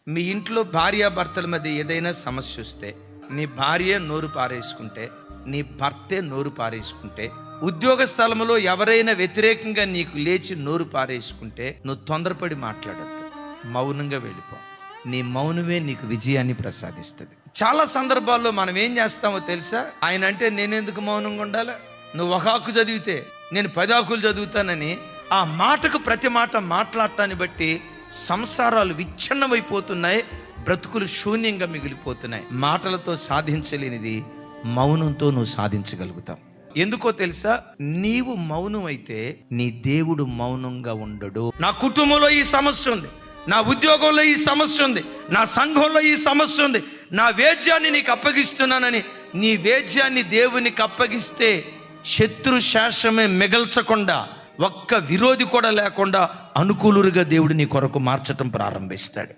మీ ఇంట్లో భార్యాభర్తల మధ్య ఏదైనా సమస్య వస్తే, నీ భార్య నోరు పారేసుకుంటే, నీ భర్తే నోరు పారేసుకుంటే, ఉద్యోగ స్థలంలో ఎవరైనా వ్యతిరేకంగా నీకు లేచి నోరు పారేసుకుంటే, నువ్వు తొందరపడి మాట్లాడద్దు, మౌనంగా వెళ్ళిపో. నీ మౌనమే నీకు విజయాన్ని ప్రసాదిస్తుంది. చాలా సందర్భాల్లో మనం ఏం చేస్తామో తెలుసా? ఆయన అంటే నేనెందుకు మౌనంగా ఉండాలా, నువ్వు ఒక ఆకు చదివితే నేను 10 ఆకులు చదువుతానని ఆ మాటకు ప్రతి మాట మాట్లాడటాన్ని బట్టి సంసారాలు విచ్ఛిన్నమైపోతున్నాయి, బ్రతుకులు శూన్యంగా మిగిలిపోతున్నాయి. మాటలతో సాధించలేనిది మౌనంతో నువ్వు సాధించగలుగుతావు. ఎందుకో తెలుసా? నీవు మౌనం అయితే నీ దేవుడు మౌనంగా ఉండడు. నా కుటుంబంలో ఈ సమస్య ఉంది, నా ఉద్యోగంలో ఈ సమస్య ఉంది, నా సంఘంలో ఈ సమస్య ఉంది, నా వేద్యాన్ని నీకు అప్పగిస్తున్నానని నీ వేద్యాన్ని దేవునికి అప్పగిస్తే శత్రు శాసమే మిగల్చకుండా, ఒక్క విరోధి కూడా లేకుండా అనుకూలుగా దేవుడు నీ కొరకు మార్చటం ప్రారంభిస్తాడు.